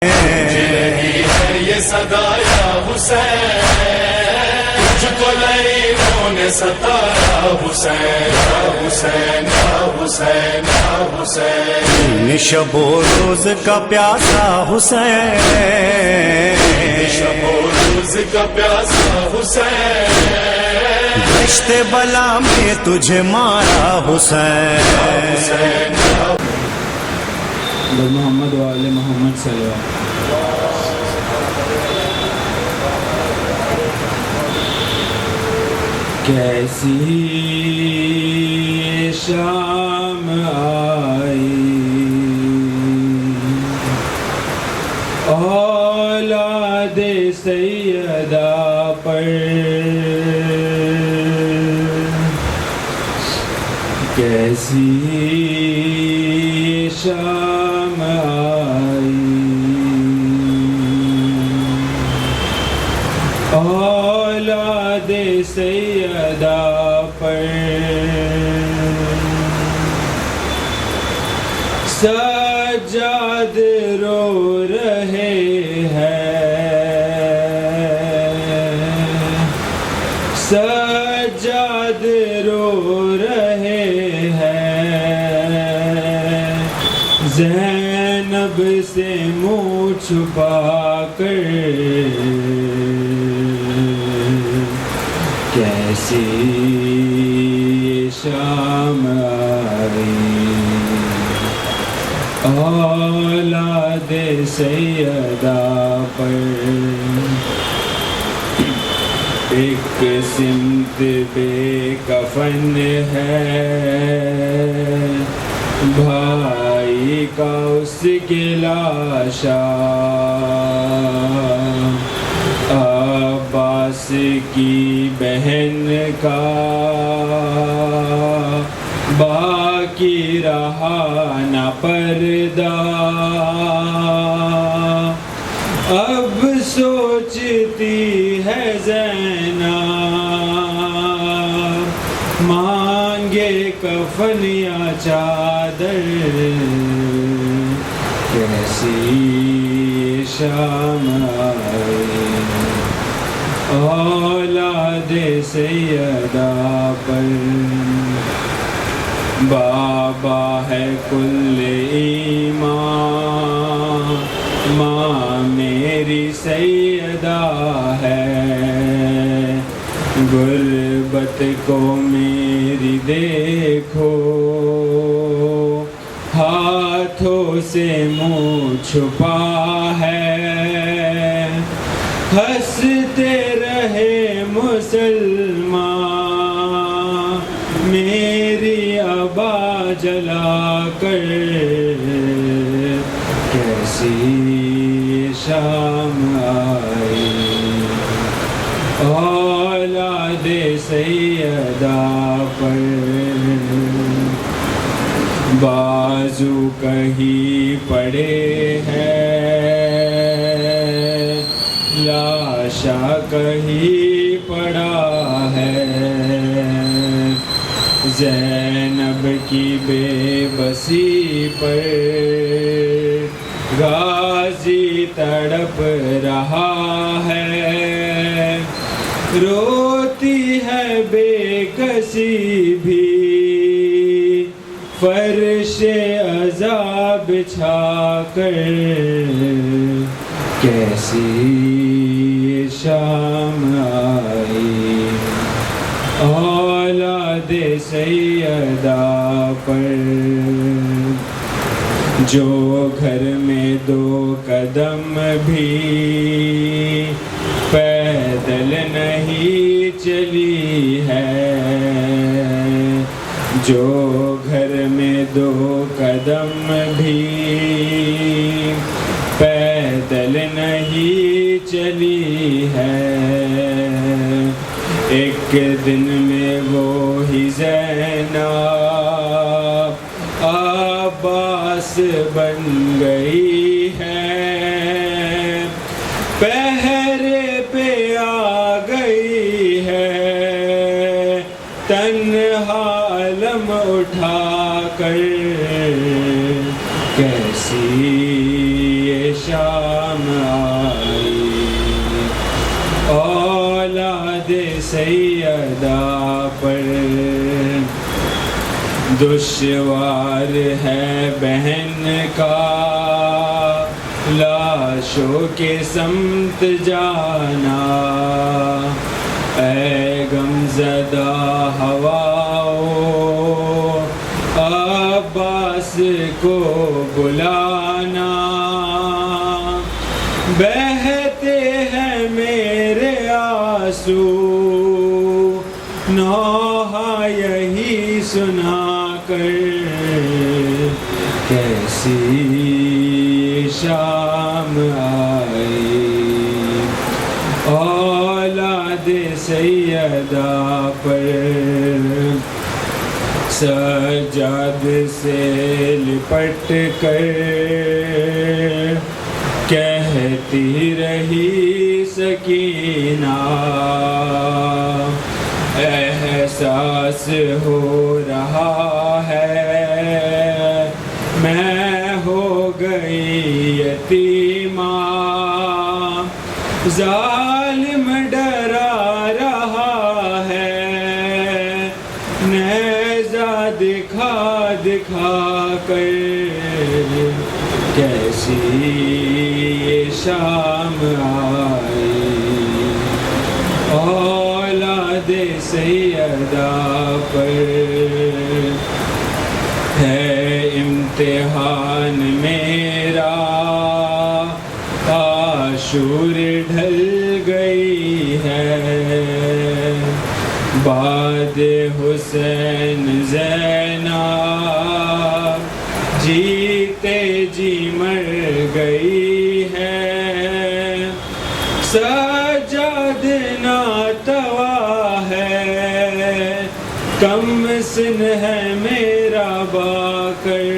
رہی ہے یہ صدا یا حسین، تجھ کو لعینوں نے ستایا حسین، یا حسین، یا حسین، یا حسین، شب و روز کا پیاسا حسین، شب و روز کا پیاسا حسین، دشت بلا میں تجھے مارا حسین، حسین، محمد و آل محمد صلی اللہ علیہ وسلم۔ کیسی شام آئی اولاد سیدہ پر، کیسی شام آئی اولاد سیدہ پر، سجاد رو رہے ہیں، سجاد رو رہے ہیں، زینب سے منہ چھپا کر، کیسی شام آئی اولاد سیدہ پر، ایک سمت بے کفن ہے بھائی کا اس کی لاشا، عباس کی بہن کا باقی رہا نہ پردہ، اب سوچتی ہے زینب مانگے کفن یا چادر، کیسی شام آئی اولاد سیدہ پر، بابا ہے کل ایمان، ماں میری سیدہ ہے، غربت کو میری دیکھو ہاتھوں سے منہ چھپا ہے، ہنستے رہے مسلمان میری ابا جلا کر، کیسی شام آئی اولاد سیدہ پر، بازو کہیں پڑے ہیں لاشا کہیں پڑا ہے، زینب کی بے بسی پر غازی تڑپ رہا ہے، روتی ہے بے کسی بھی فرش عذاب بچھا کر، کیسی شام آئی اولاد سیدہ پر، جو گھر میں دو قدم بھی پیدل نہیں چلی ہے، جو گھر میں دو قدم بھی پیدل نہیں چلی ہے، ایک دن میں وہی زینب عباس بن گئی ہے، پہرے پہ آ گئی ہے، تنہا علم اٹھا کر، کیسی یہ شان دشوار ہے بہن کا لاشوں کے سمت جانا، اے غمزدہ ہواؤ عباس کو بلانا، بہتے ہیں میرے آنسو نوحہ یہی سنا کر، کیسی شام آئی اولاد سیدہ پر، سجاد سے لپٹ کر کہتی رہی سکینہ، احساس ہو رہا ہے میں ہو گئی یتیمہ، ظالم ڈرا رہا ہے نیزہ دکھا دکھا کر، کیسی یہ شام آئی اولاد سیدہ پر، ہے امتحان میرا عاشور ڈھل گئی ہے، بعد حسین زینب جیتے جی مر گئی ہے، سجاد ناتوا ہے کم سن ہے میرا باقر،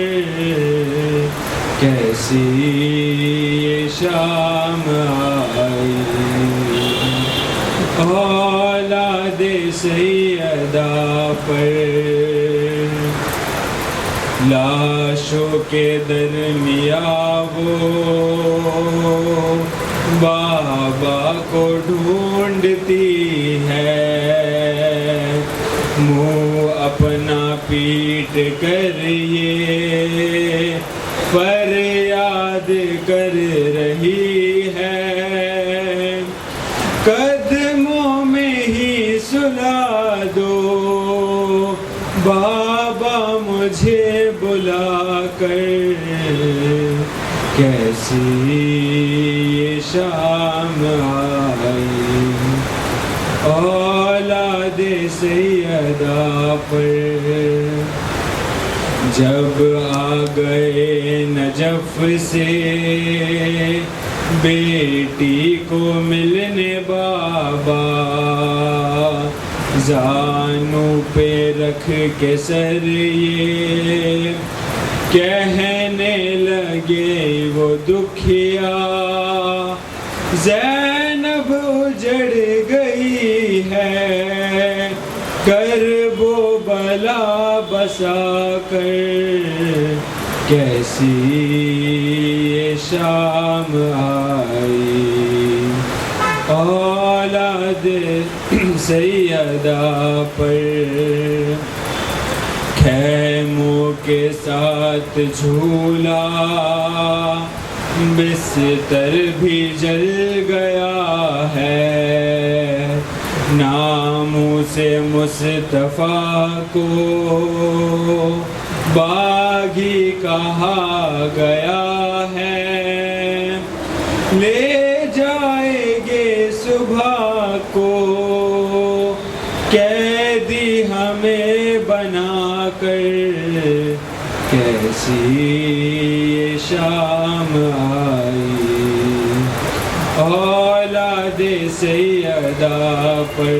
کیسی یہ شام آئی اولاد سیدہ پر، لاشوں کے درمیان وہ بابا کو ڈھونڈتی ہے، منہ اپنا پیٹ کر یہ فریاد کر رہی ہے، قدموں میں ہی سلا دو بابا مجھے بلا کر، کیسی یہ شام آئی اولاد سیدہ پر، جب آ گئے نجف سے بیٹی کو ملنے بابا، زانوں پہ رکھ کے سر یہ کہنے لگے وہ دکھیا، زینب اجڑ گئی ہے کرب و بلا بسا کر، کیسی یہ شام آئی اولاد سیدہ پر، خیموں کے ساتھ جھولا بستر بھی جل گیا ہے، ناموں سے مصطفیٰ کو باغی کہا گیا ہے، لے جائیں گے صبح کو قیدی ہمیں بنا کر، کیسی یہ شام آئی اولاد سیدہ پر،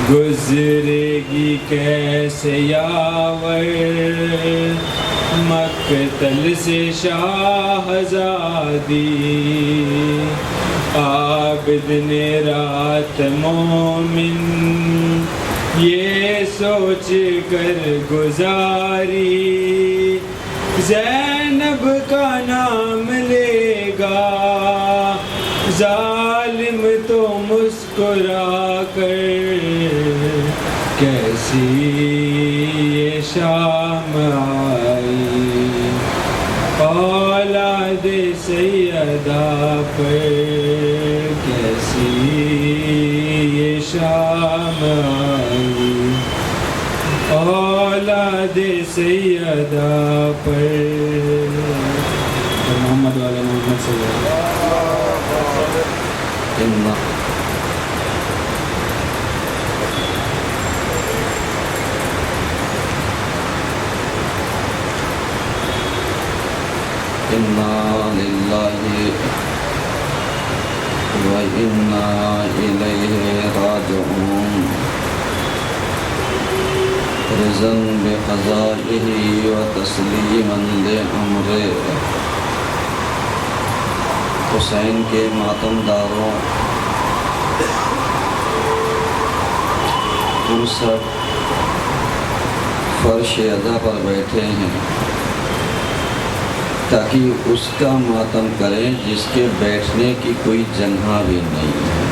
گزرے گی کیسے یاور مقتل سے شاہزادی، عابد نے رات مومن یہ سوچ کر گزاری، زینب کا نام لے گا ظالم تو مسکرا کر، کیسی شام آئی، اولاد سیدہ پر کیسی یہ شام آئی، اولاد سیدہ پر محمد والا محمد صلی اللہ علیہ وسلم۔ اِنَّا لِلَّهِ وَإِنَّا إِلَيْهِ راجعون، رضا بقضائه وتسلیما لأمره۔ حسین کے ماتم داروں، ہم سب فرش ادا پر بیٹھے ہیں تاکہ اس کا ماتم کریں جس کے بیٹھنے کی کوئی جگہ بھی نہیں ہے۔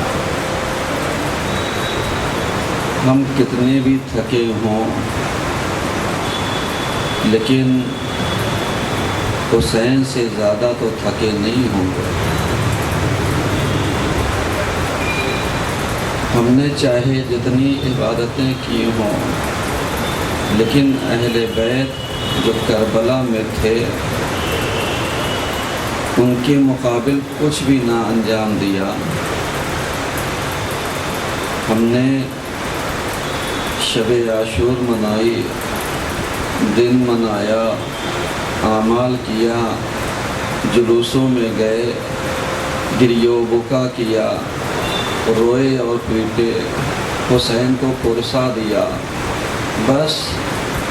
ہم کتنے بھی تھکے ہوں لیکن حسین سے زیادہ تو تھکے نہیں ہوں گے۔ ہم نے چاہے جتنی عبادتیں کی ہوں لیکن اہل بیت جو کربلا میں تھے ان کے مقابل کچھ بھی نہ انجام دیا۔ ہم نے شب عاشور منائی، دن منایا، اعمال کیا، جلوسوں میں گئے، گریو بکا کیا، روئے اور پیٹے، حسین کو پرسا دیا، بس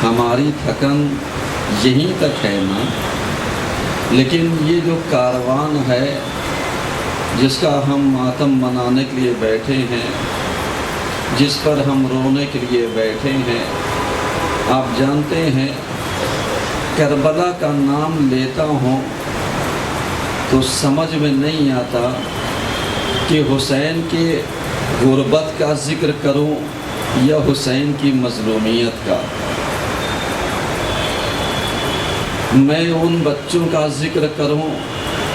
ہماری تھکن یہیں تک ہے نا۔ لیکن یہ جو کاروان ہے جس کا ہم ماتم منانے کے لیے بیٹھے ہیں، جس پر ہم رونے کے لیے بیٹھے ہیں، آپ جانتے ہیں کربلا کا نام لیتا ہوں تو سمجھ میں نہیں آتا کہ حسین کے غربت کا ذکر کروں یا حسین کی مظلومیت کا۔ میں ان بچوں کا ذکر کروں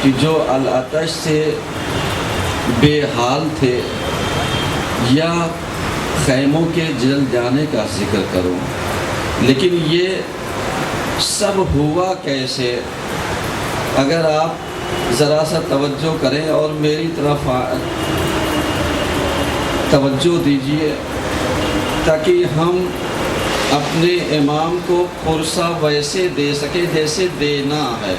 کہ جو العطش سے بے حال تھے یا خیموں کے جل جانے کا ذکر کروں، لیکن یہ سب ہوا کیسے؟ اگر آپ ذرا سا توجہ کریں اور میری طرف توجہ دیجئے تاکہ ہم اپنے امام کو پرسہ ویسے دے سکے جیسے دینا ہے،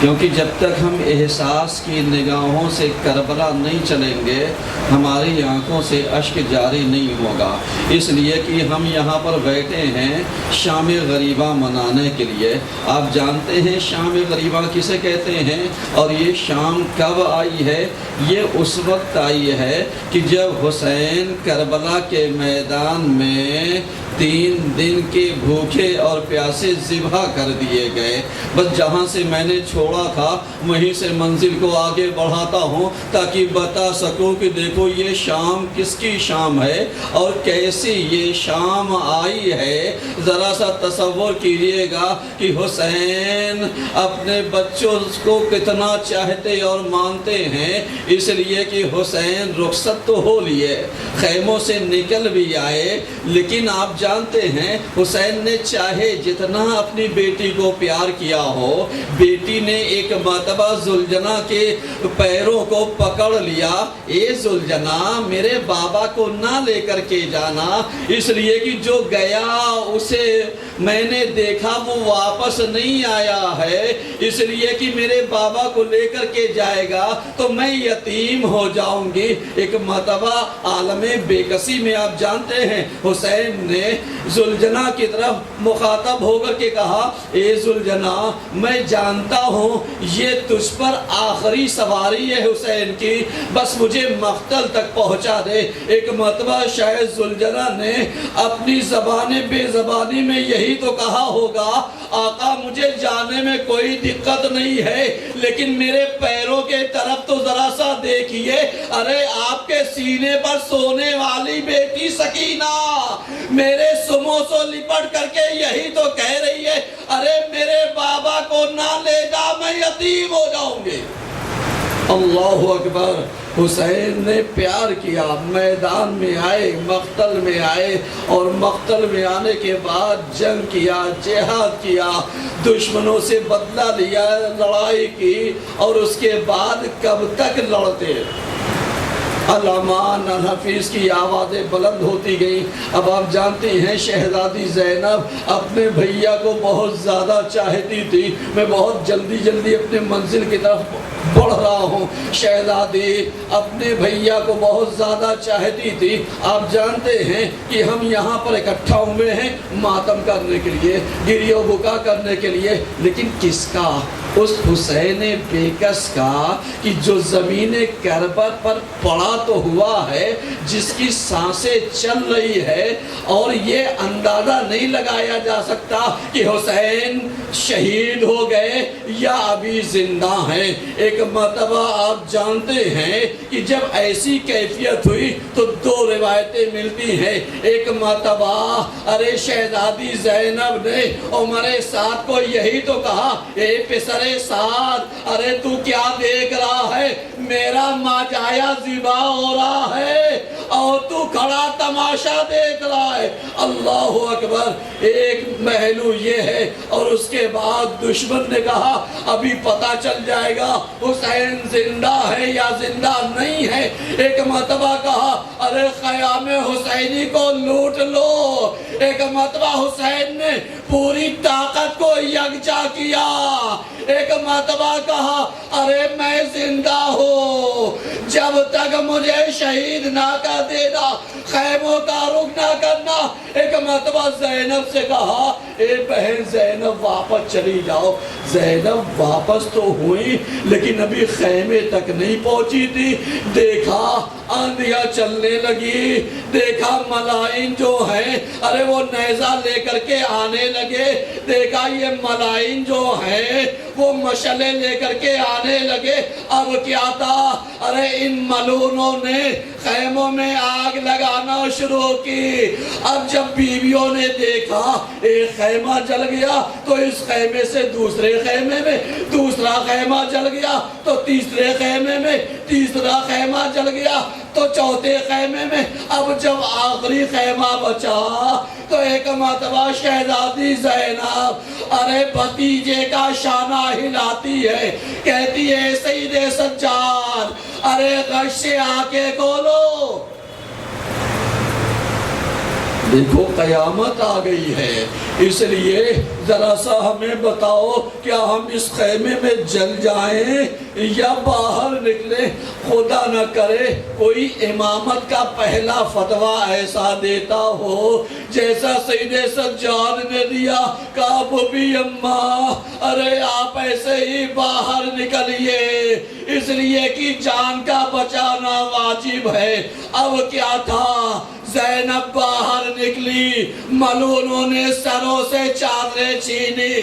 کیونکہ جب تک ہم احساس کی نگاہوں سے کربلا نہیں چلیں گے ہماری آنکھوں سے اشک جاری نہیں ہوگا۔ اس لیے کہ ہم یہاں پر بیٹھے ہیں شام غریبہ منانے کے لیے۔ آپ جانتے ہیں شام غریبہ کسے کہتے ہیں؟ اور یہ شام کب آئی ہے؟ یہ اس وقت آئی ہے کہ جب حسین کربلا کے میدان میں 3 دن کے بھوکے اور پیاسے ذبح کر دیے گئے۔ بس جہاں سے میں نے چھوڑا تھا وہیں سے منزل کو آگے بڑھاتا ہوں تاکہ بتا سکوں کہ دیکھو یہ شام کس کی شام ہے اور کیسی یہ شام آئی ہے۔ ذرا سا تصور کیجئے گا کہ حسین اپنے بچوں کو کتنا چاہتے اور مانتے ہیں، اس لیے کہ حسین رخصت تو ہو لیے، خیموں سے نکل بھی آئے، لیکن آپ جانتے ہیں حسین نے چاہے جتنا اپنی بیٹی کو پیار کیا ہو، بیٹی نے ایک مرتبہ زلجنا کے پیروں کو پکڑ لیا، اے زلجنا میرے بابا کو نہ لے کر کے جانا، اس لیے کہ جو گیا اسے میں نے دیکھا وہ واپس نہیں آیا ہے، اس لیے کہ میرے بابا کو لے کر کے جائے گا تو میں یتیم ہو جاؤں گی۔ ایک مرتبہ عالم بے کسی میں آپ جانتے ہیں حسین نے زلجنا کی طرف مخاطب ہو کر کے کہا، اے زلجنا میں جانتا ہوں یہ تجھ پر آخری سواری ہے حسین کی، بس مجھے مقتل تک پہنچا دے۔ ایک مرتبہ شاید زلجنا نے اپنی زبان بے زبانی میں یہی تو کہا ہوگا، آقا مجھے جانے میں کوئی دقت نہیں ہے لیکن میرے پیروں کے طرف تو ذرا سا دیکھیے، ارے آپ کے سینے پر سونے والی بیٹی سکینہ، میرے سمو سو لپٹ کر کے یہی تو کہہ رہی ہے ارے میرے بابا کو نہ لے جا میں یتیم ہو جاؤں گی۔ اللہ اکبر۔ حسین نے پیار کیا، میدان میں آئے، مقتل میں آئے، اور مقتل میں آنے کے بعد جنگ کیا، جہاد کیا، دشمنوں سے بدلہ لیا، لڑائی کی، اور اس کے بعد کب تک لڑتے؟ الامان الحفیظ کی آوازیں بلند ہوتی گئیں۔ اب آپ جانتے ہیں شہزادی زینب اپنے بھیا کو بہت زیادہ چاہتی تھی۔ میں بہت جلدی اپنے منزل کی طرف بڑھ رہا ہوں۔ شہزادی اپنے بھیا کو بہت زیادہ چاہتی تھی۔ آپ جانتے ہیں کہ ہم یہاں پر اکٹھا ہوئے ہیں ماتم کرنے کے لیے، گریہ و بکا کرنے کے لیے، لیکن کس کا؟ اس حسین بیکس کا کہ جو زمین کربلا پر پڑا تو ہوا ہے، جس کی سانسیں چل رہی ہے، اور یہ اندازہ نہیں لگایا جا سکتا کہ حسین شہید ہو گئے یا ابھی زندہ ہیں۔ ایک مرتبہ آپ جانتے ہیں کہ جب ایسی کیفیت ہوئی تو دو روایتیں ملتی ہیں۔ ایک مرتبہ ارے شہزادی زینب نے عمر سعد کو یہی تو کہا، اے پسر سعد ارے تو کیا دیکھ رہا ہے؟ میرا ماجایا ذبح ہو رہا ہے اور تو کھڑا تماشا دیکھ رہا ہے۔ اللہ اکبر۔ ایک پہلو یہ ہے، اور اس کے بعد دشمن نے کہا ابھی پتہ چل جائے گا حسین زندہ ہے یا زندہ نہیں ہے۔ ایک مرتبہ کہا ارے خیام حسینی کو لوٹ لو۔ ایک مرتبہ حسین نے پوری طاقت کو یکجا کیا۔ ایک مرتبہ کہا ارے میں زندہ ہوں، جب تک مجھے شہید نہ کر دینا، خیموں کا رخ نہ کرنا۔ ایک مرتبہ زینب سے کہا اے بہن زینب واپس چلی جاؤ۔ زینب واپس تو ہوئی لیکن ابھی خیمے تک نہیں پہنچی تھی۔ دیکھا آندھیاں چلنے لگی، دیکھا ملائن جو ہیں ارے وہ نیزہ لے کر کے آنے لگے، دیکھا یہ ملائن جو ہیں وہ مشعلیں لے کر کے آنے لگے۔ اب کیا تھا؟ ارے ان ملونوں نے خیموں میں آگ لگانا شروع کی۔ اب جب بیویوں نے دیکھا ایک خیمہ جل گیا تو اس خیمے سے دوسرے خیمے میں، دوسرا خیمہ جل گیا تو تیسرے خیمے میں، تیسرا خیمہ جل گیا تو چوتھے خیمے میں۔ اب جب آخری خیمہ بچا تو ایک مرتبہ شہزادی زینب ارے بھتیجے کا شانہ ہلاتی ہے، کہتی ہے سید سجاد ارے غش سے آنکھیں کھولو۔ دیکھو قیامت آ گئی ہے، اس لیے ذرا سا ہمیں بتاؤ کیا ہم اس خیمے میں جل جائیں یا باہر نکلیں؟ خدا نہ کرے کوئی امامت کا پہلا فتویٰ ایسا دیتا ہو جیسا سید سجاد نے دیا، کعب بھی اماں ارے آپ ایسے ہی باہر نکلیے، اس لیے کہ جان کا بچانا واجب ہے۔ اب کیا تھا؟ زینب باہر نکلی، ملونوں نے سروں سے چادریں چھینی،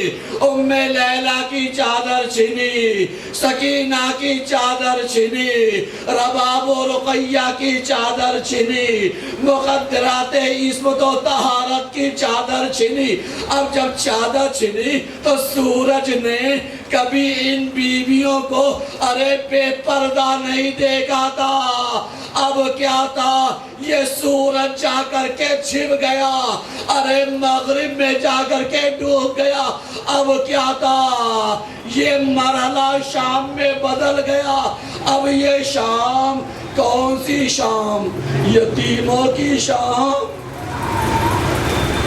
ام لیلہ کی چادر چھینی، سکینہ کی چادر چھینی، رباب و رقیہ کی چادر چھینی، مقدرات عصمت و طہارت کی چادر چھینی۔ اب جب چادر چھینی تو سورج نے کبھی ان بیویوں کو ارے بے پردہ نہیں دیکھا تھا۔ اب کیا تھا؟ یہ سورج جا کر کے چھپ گیا، ارے مغرب میں جا کر کے ڈوب گیا۔ اب کیا تھا؟ یہ مرحلہ شام میں بدل گیا۔ اب یہ شام کون سی شام؟ یتیموں کی شام۔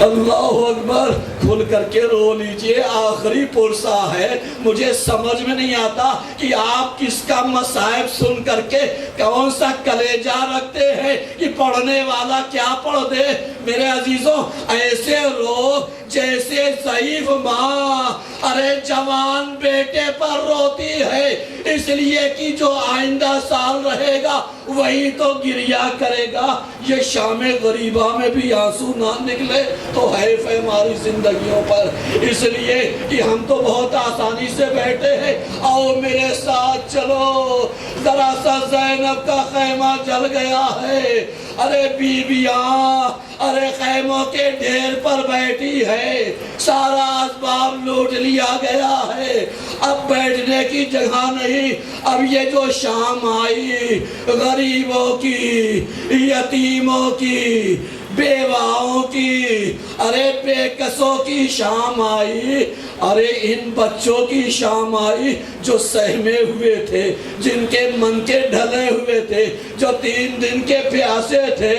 اللہ اکبر۔ کھل کر کے رو لیجئے، آخری پرسہ ہے۔ مجھے سمجھ میں نہیں آتا کہ آپ کس کا مصائب سن کر کے کون سا کلیجہ رکھتے ہیں کہ پڑھنے والا کیا پڑھ دے۔ میرے عزیزوں ایسے رو جیسے ضعیف ماں ارے جوان بیٹے پر روتی ہے، اس لیے کہ جو آئندہ سال رہے گا وہی تو گریہ کرے گا۔ یہ شام غریبہ میں بھی آنسو نہ نکلے تو حیف ہے ہماری زندگیوں پر، اس لیے کہ ہم تو بہت آسانی سے بیٹھے ہیں۔ آؤ میرے ساتھ چلو، ذرا سا زینب کا خیمہ جل گیا ہے، ارے بیویاں ارے خیموں کے ڈھیر پر بیٹھی ہے، سارا اسباب لوٹ لیا گیا ہے، اب بیٹھنے کی جگہ نہیں۔ اب یہ جو شام آئی غریبوں کی، یتیموں کی، بیواؤں کی، ارے بے کسوں کی شام آئی، ارے ان بچوں کی شام آئی جو سہمے ہوئے تھے، جن کے من کے ڈھلے ہوئے تھے، جو 3 دن کے پیاسے تھے،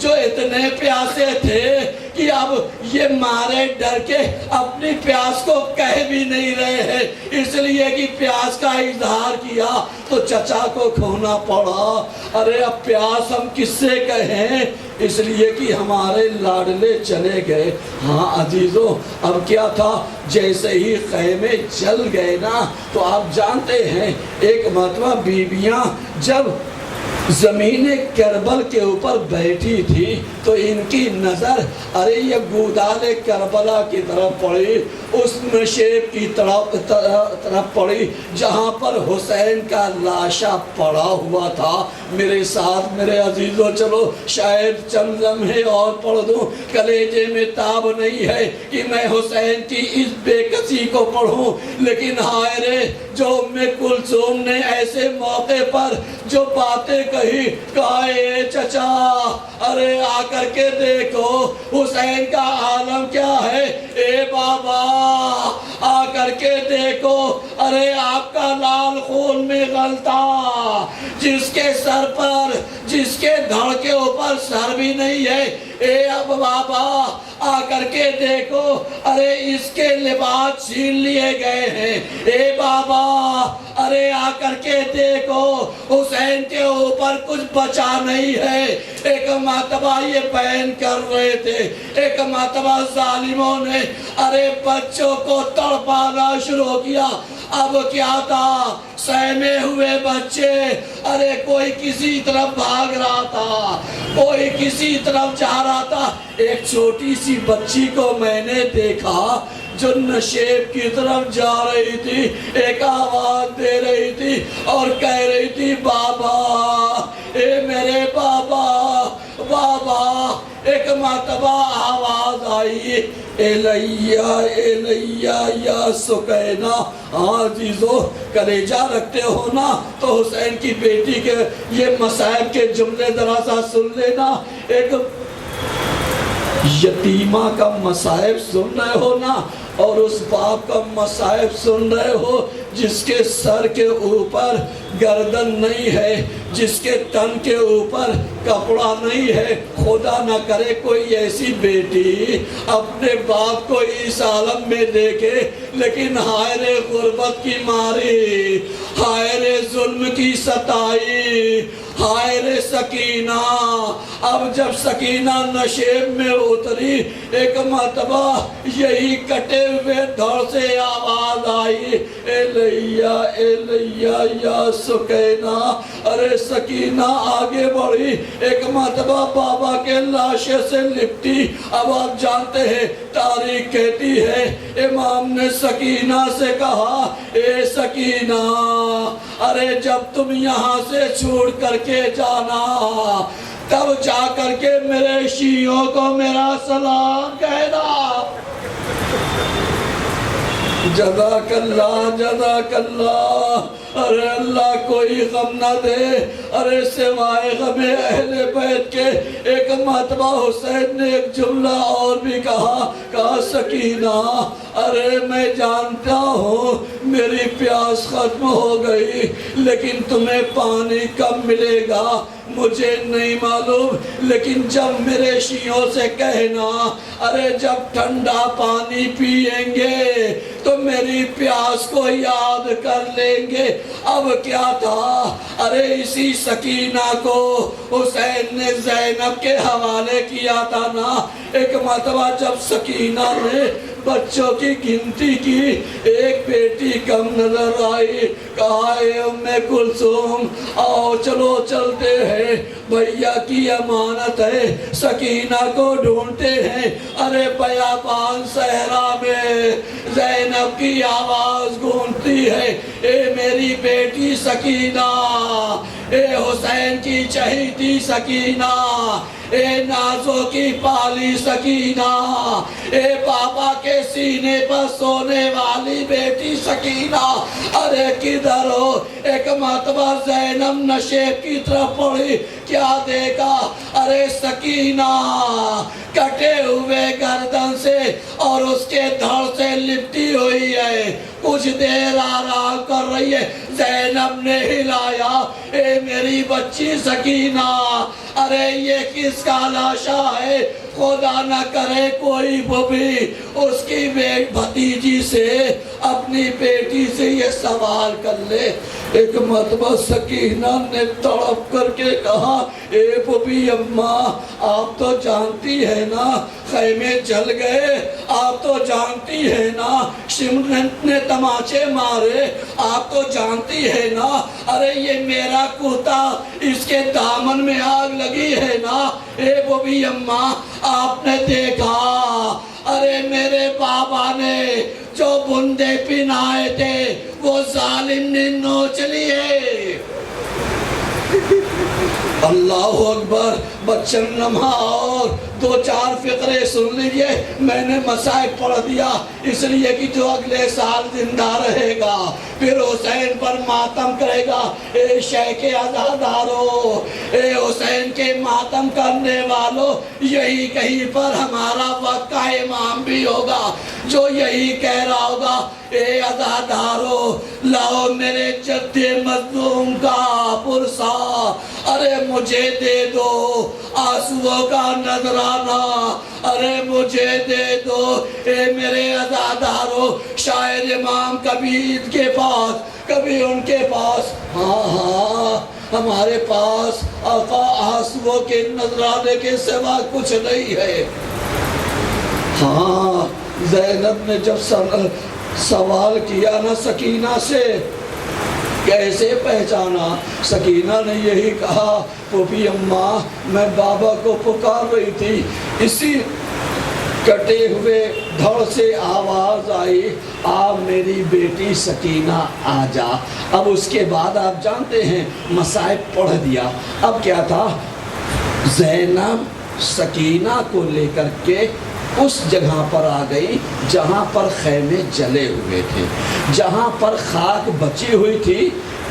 جو اتنے پیاسے تھے کہ اب یہ مارے ڈر کے اپنی پیاس کو کہہ بھی نہیں رہے ہیں، اس لیے کہ پیاس کا اظہار کیا تو چچا کو کھونا پڑا۔ ارے اب پیاس ہم کس سے کہیں، اس لیے کہ ہمارے لاڈلے چلے گئے۔ ہاں عزیزوں، اب کیا تھا، جیسے ہی خیمے جل گئے نا تو آپ جانتے ہیں ایک مرتبہ بیویاں جب زمین کربل کے اوپر بیٹھی تھی تو ان کی نظر ارے یہ گودال کربلا کی طرف پڑی، اس نشیب کی طرف پڑی جہاں پر حسین کا لاشا پڑا ہوا تھا۔ میرے ساتھ میرے عزیزوں چلو شاید چند لمحے اور پڑھ دوں، کلیجے میں تاب نہیں ہے کہ میں حسین کی اس بے کسی کو پڑھوں، لیکن ہائے رے جو ام کلثوم نے ایسے موقع پر جو باتیں کہی، کہا اے چچا ارے آ کر کے دیکھو حسین کا عالم کیا ہے، اے بابا آ کر کے دیکھو ارے آپ کا لال خون میں غلطہ، جس کے سر پر جس کے دھڑ کے اوپر سر بھی نہیں ہے، اے اب بابا آ کر کے دیکھو ارے اس کے لباس چھین لیے گئے ہیں، اے بابا ارے آ کر کے دیکھو حسین کے اوپر کچھ بچا نہیں ہے۔ ایک مرتبہ یہ بیان کر رہے تھے، ایک مرتبہ ظالموں نے ارے بچوں کو تڑپانا شروع کیا، اب کیا تھا، سہمے ہوئے بچے ارے کوئی کسی طرف بھاگ رہا تھا، کوئی کسی طرف جا رہا تھا۔ ایک چھوٹی سی بچی کو میں نے دیکھا جو نشیب کی طرف جا رہی تھی، ایک آواز دے رہی تھی اور کہہ رہی تھی بابا اے میرے بابا بابا۔ ایک مرتبہ آواز آئی ایلیا ایلیا یا سکینہ۔ عزیزو کلیجہ رکھتے ہو نا تو حسین کی بیٹی کے یہ مصائب کے جملے ذرا سا سن لینا۔ ایک یتیمہ کا مصائب سن رہے ہو نا، اور اس باپ کا مصائب سن رہے ہو جس کے سر کے اوپر گردن نہیں ہے، جس کے تن کے اوپر کپڑا نہیں ہے۔ خدا نہ کرے کوئی ایسی بیٹی اپنے باپ کو اس عالم میں دیکھے، لیکن ہائے رے غربت کی ماری، ہائے رے ظلم کی ستائی، ہائے رے سکینہ۔ اب جب سکینہ نشیب میں اتری، ایک مرتبہ یہی کٹے ہوئے دھڑ سے آواز آئی ایلیا ایلیا یا سکینہ۔ ارے سکینہ آگے بڑھی، ایک مرتبہ بابا کے لاشے سے لپٹی۔ اب آپ جانتے ہیں تاریخ کہتی ہے امام نے سکینہ سے کہا اے سکینہ ارے جب تم یہاں سے چھوڑ کر کے جانا تب جا کر کے میرے شیعوں کو میرا سلام کہنا۔ جزاک اللہ جزاک اللہ۔ ارے اللہ کوئی غم نہ دے ارے سوائے غم اہل بیت کے۔ ایک مرتبہ حسین نے ایک جملہ اور بھی کہا سکینہ ارے میں جانتا ہوں میری پیاس ختم ہو گئی، لیکن تمہیں پانی کب ملے گا مجھے نہیں معلوم، لیکن جب میرے شیعوں سے کہنا ارے جب ٹھنڈا پانی پئیں گے تو میری پیاس کو یاد کر لیں گے۔ اب کیا تھا، ارے اسی سکینہ کو حسین نے زینب کے حوالے کیا تھا نا۔ ایک مرتبہ جب سکینہ نے بچوں کی گنتی کی، ایک بیٹی کم نظر آئی، کہا اے ام کلثوم آؤ چلو چلتے ہیں، بھیا کی امانت ہے، سکینہ کو ڈھونڈتے ہیں۔ ارے بیابان صحرا میں زینب کی آواز گونجتی ہے اے میری بیٹی سکینہ اے حسین کی چہیتی سکینہ، اے نازوں کی پالی سکینہ، اے پاپا کے سینے پر سونے والی بیٹی سکینہ، ارے کدھر ہو؟ ایک مرتبہ زینب نشیب کی طرف پڑی، کیا دیکھا؟ ارے سکینہ کٹے ہوئے گردن سے اور اس کے دھڑ سے لپٹی ہوئی ہے، کچھ دیر آرام کر رہی ہے۔ زینب نے ہلایا، اے میری بچی سکینہ، ارے یہ کس کا لاشا ہے؟ خدا نہ کرے کوئی بھی اس کی بھتیجی سے، اپنی بیٹی سے یہ سوال کر لے۔ ایک مرتبہ سکینہ نے تڑپ کر کے کہا، اے بھوبی اماں، آپ تو جانتی ہے نا خیمے جل گئے، آپ تو جانتی ہے نا شمرن نے تماچے مارے، آپ تو جانتی ہے نا، ارے یہ میرا کرتا اس کے دامن میں آگ لگی ہے نا۔ اے بھوبی اماں آپ نے دیکھا، ارے میرے بابا نے جو بندے پہنائے تھے وہ ظالم نے نوچ لیے۔ اللہ اکبر، بچن لمحہ اور دو چار فقرے سن لیجئے، میں نے مصائب پڑھ دیا اس لیے کہ جو اگلے سال زندہ رہے گا پھر حسین پر ماتم کرے گا۔ اے شیخ عزادارو، اے حسین کے ماتم کرنے والوں، یہی کہیں پر ہمارا وقت کا امام بھی ہوگا جو یہی کہہ رہا ہوگا، اے عزادارو لاؤ میرے جد مظلوم کا پرسا، ارے مجھے دے دو آنسوؤں کا نذرانہ، ارے مجھے دے دو۔ اے میرے عزادارو، شاعر امام کبھی ان کے پاس کبھی ان کے پاس، ہاں ہمارے پاس آقا آنسوؤں کے نذرانے کے سوا کچھ نہیں ہے۔ ہاں زینب نے جب سوال کیا نا سکینہ سے، کیسے پہچانا؟ سکینہ نے یہی کہا، پھوپھی اماں میں بابا کو پکار رہی تھی، اسی کٹے ہوئے دھڑ سے آواز آئی، آ میری بیٹی سکینہ آ جا۔ اب اس کے بعد آپ جانتے ہیں مصائب پڑھ دیا۔ اب کیا تھا؟ زینب سکینہ کو لے کر کے اس جگہ پر آ گئی جہاں پر خیمے جلے ہوئے تھے، جہاں پر خاک بچی ہوئی تھی،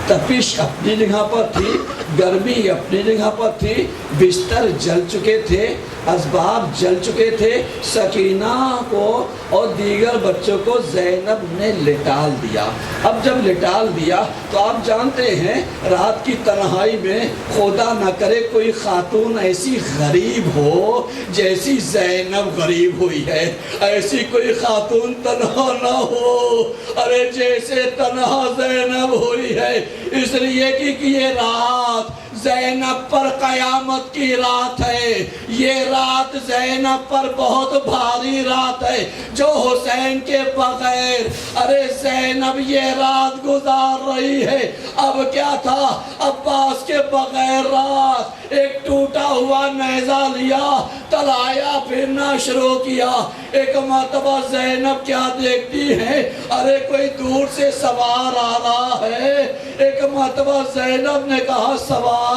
تپش اپنی جگہ پر تھی، گرمی اپنی جگہ پر تھی، بستر جل چکے تھے، اسباب جل چکے تھے۔ سکینہ کو اور دیگر بچوں کو زینب نے لٹال دیا۔ اب جب لٹال دیا تو آپ جانتے ہیں رات کی تنہائی میں خدا نہ کرے کوئی خاتون ایسی غریب ہو جیسی زینب غریب ہوئی ہے، ایسی کوئی خاتون تنہا نہ ہو ارے جیسے تنہا زینب ہوئی ہے، اس لیے کہ یہ رات زینب پر قیامت کی رات ہے، یہ رات زینب پر بہت بھاری رات ہے جو حسین کے بغیر ارے زینب یہ رات گزار رہی ہے۔ اب کیا تھا؟ عباس کے بغیر رات ایک ٹوٹا ہوا نیزہ لیا، تلایا پھرنا شروع کیا۔ ایک مرتبہ زینب کیا دیکھتی ہے؟ ارے کوئی دور سے سوار آ رہا ہے۔ ایک مرتبہ زینب نے کہا سوار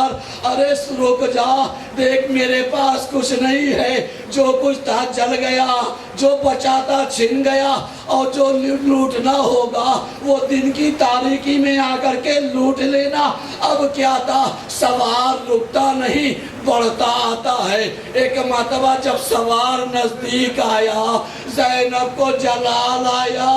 ارے رک جا، دیکھ میرے پاس کچھ نہیں ہے، جو کچھ تھا جل گیا، جو بچا تھا چھن گیا، اور جو لوٹنا ہوگا وہ دن کی تاریکی میں آ کر کے لوٹ لینا۔ اب کیا تھا؟ سوار رکتا نہیں، بڑھتا آتا ہے۔ ایک مرتبہ جب سوار نزدیک آیا زینب کو جلال آیا۔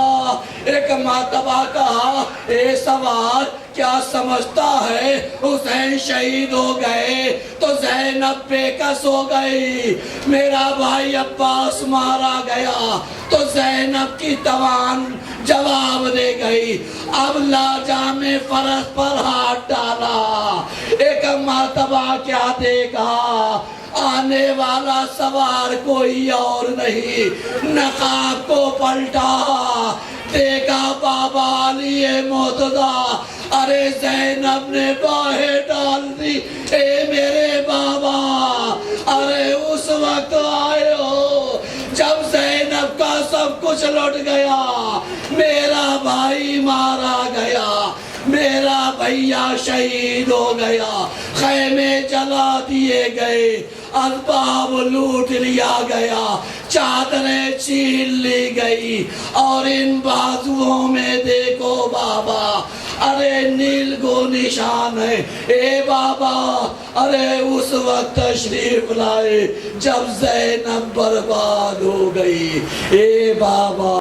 ایک مرتبہ کہا اے سوار کیا سمجھتا ہے حسین شہید ہو گئے تو زینب بے کس ہو گئی، میرا بھائی عباس مارا گیا تو زینب کی توان جواب دے گئی۔ اب لاجام فرس پر ہاتھ ڈالا۔ ایک مرتبہ کیا دیکھا؟ آنے والا سوار کوئی اور نہیں، نقاب کو پلٹا، دیکھا بابا علی مرتضیٰ۔ ارے زینب نے باہیں ڈال دی، اے میرے بابا ارے اس وقت آئے ہو جب زینب کا سب کچھ لٹ گیا، میرا بھائی مارا گیا، میرا بھیا شہید ہو گیا، خیمے جلا دیے گئے، اسباب لوٹ لیا گیا، چادریں چھین لی گئی، اور ان بازوؤں میں دیکھو بابا، ارے نیل کو نشان ہے۔ اے بابا، ارے اس وقت تشریف لائے جب زینب برباد ہو گئی۔ اے بابا